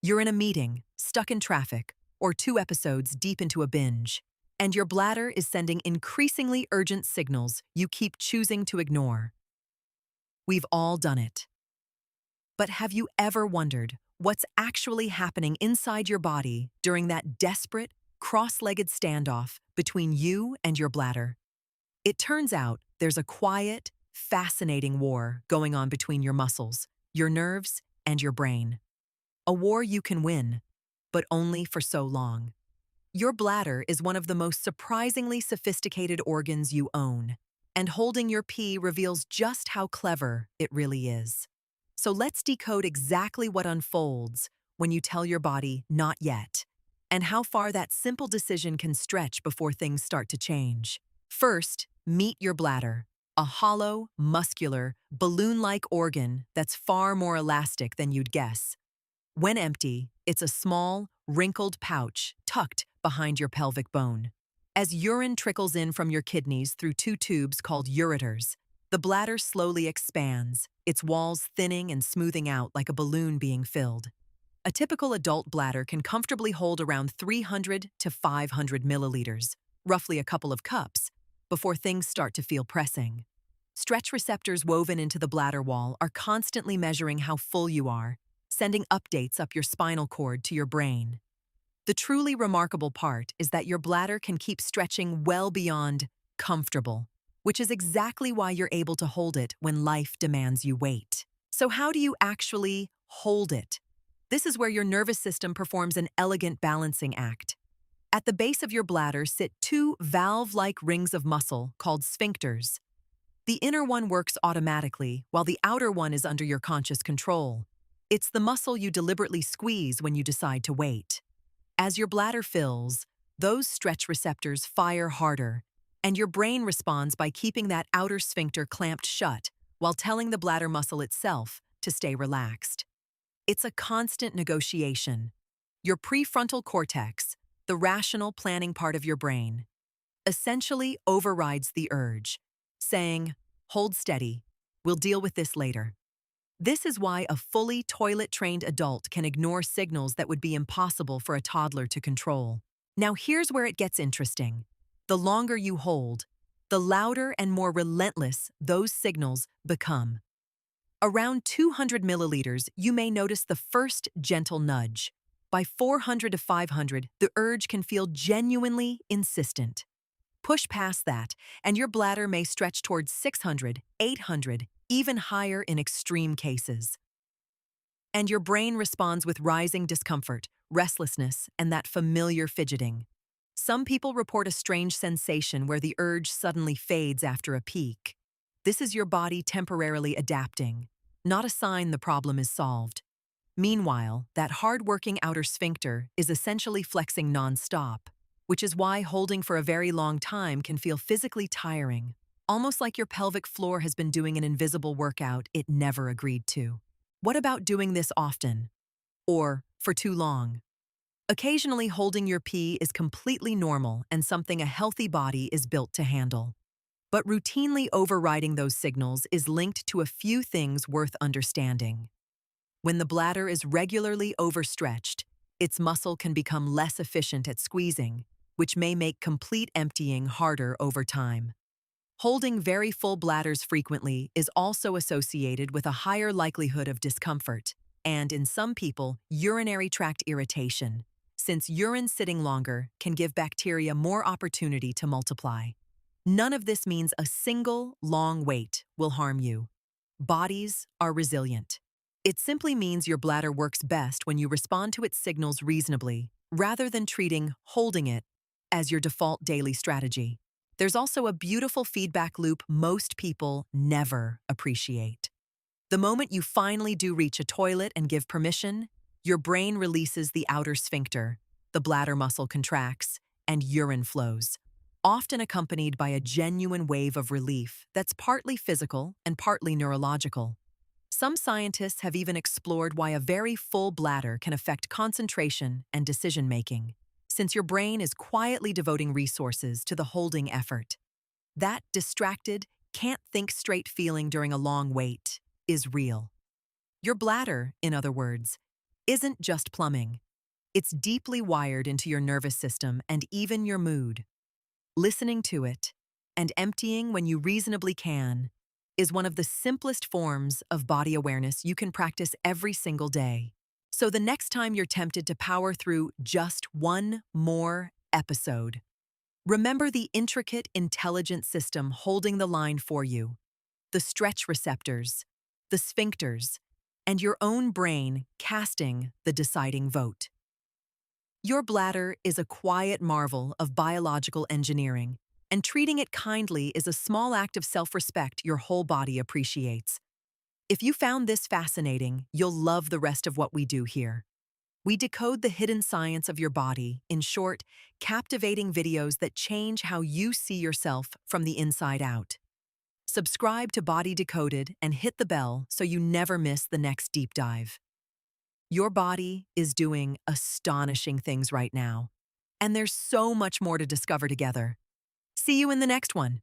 You're in a meeting, stuck in traffic, or 2 episodes deep into a binge, and your bladder is sending increasingly urgent signals you keep choosing to ignore. We've all done it. But have you ever wondered what's actually happening inside your body during that desperate, cross-legged standoff between you and your bladder? It turns out there's a quiet, fascinating war going on between your muscles, your nerves, and your brain. A war you can win, but only for so long. Your bladder is one of the most surprisingly sophisticated organs you own, and holding your pee reveals just how clever it really is. So let's decode exactly what unfolds when you tell your body not yet, and how far that simple decision can stretch before things start to change. First, meet your bladder, a hollow, muscular, balloon-like organ that's far more elastic than you'd guess. When empty, it's a small, wrinkled pouch tucked behind your pelvic bone. As urine trickles in from your kidneys through 2 tubes called ureters, the bladder slowly expands, its walls thinning and smoothing out like a balloon being filled. A typical adult bladder can comfortably hold around 300 to 500 milliliters, roughly a couple of cups, before things start to feel pressing. Stretch receptors woven into the bladder wall are constantly measuring how full you are, sending updates up your spinal cord to your brain. The truly remarkable part is that your bladder can keep stretching well beyond comfortable, which is exactly why you're able to hold it when life demands you wait. So how do you actually hold it? This is where your nervous system performs an elegant balancing act. At the base of your bladder sit 2 valve-like rings of muscle called sphincters. The inner one works automatically, while the outer one is under your conscious control. It's the muscle you deliberately squeeze when you decide to wait. As your bladder fills, those stretch receptors fire harder, and your brain responds by keeping that outer sphincter clamped shut while telling the bladder muscle itself to stay relaxed. It's a constant negotiation. Your prefrontal cortex, the rational planning part of your brain, essentially overrides the urge, saying, "Hold steady, we'll deal with this later." This is why a fully toilet-trained adult can ignore signals that would be impossible for a toddler to control. Now here's where it gets interesting. The longer you hold, the louder and more relentless those signals become. Around 200 milliliters, you may notice the first gentle nudge. By 400 to 500, the urge can feel genuinely insistent. Push past that, and your bladder may stretch towards 600, 800, even higher in extreme cases. And your brain responds with rising discomfort, restlessness, and that familiar fidgeting. Some people report a strange sensation where the urge suddenly fades after a peak. This is your body temporarily adapting, not a sign the problem is solved. Meanwhile, that hard-working outer sphincter is essentially flexing non-stop, which is why holding for a very long time can feel physically tiring, almost like your pelvic floor has been doing an invisible workout it never agreed to. What about doing this often? Or for too long? Occasionally holding your pee is completely normal and something a healthy body is built to handle. But routinely overriding those signals is linked to a few things worth understanding. When the bladder is regularly overstretched, its muscle can become less efficient at squeezing, which may make complete emptying harder over time. Holding very full bladders frequently is also associated with a higher likelihood of discomfort and, in some people, urinary tract irritation, since urine sitting longer can give bacteria more opportunity to multiply. None of this means a single, long wait will harm you. Bodies are resilient. It simply means your bladder works best when you respond to its signals reasonably, rather than treating holding it as your default daily strategy. There's also a beautiful feedback loop most people never appreciate. The moment you finally do reach a toilet and give permission, your brain releases the outer sphincter, the bladder muscle contracts, and urine flows, often accompanied by a genuine wave of relief that's partly physical and partly neurological. Some scientists have even explored why a very full bladder can affect concentration and decision-making, since your brain is quietly devoting resources to the holding effort. That distracted, can't think straight feeling during a long wait is real. Your bladder, in other words, isn't just plumbing. It's deeply wired into your nervous system and even your mood. Listening to it and emptying when you reasonably can is one of the simplest forms of body awareness you can practice every single day. So the next time you're tempted to power through just one more episode, remember the intricate, intelligent system holding the line for you, the stretch receptors, the sphincters, and your own brain casting the deciding vote. Your bladder is a quiet marvel of biological engineering, and treating it kindly is a small act of self-respect your whole body appreciates. If you found this fascinating, you'll love the rest of what we do here. We decode the hidden science of your body, in short, captivating videos that change how you see yourself from the inside out. Subscribe to Body Decoded and hit the bell so you never miss the next deep dive. Your body is doing astonishing things right now, and there's so much more to discover together. See you in the next one.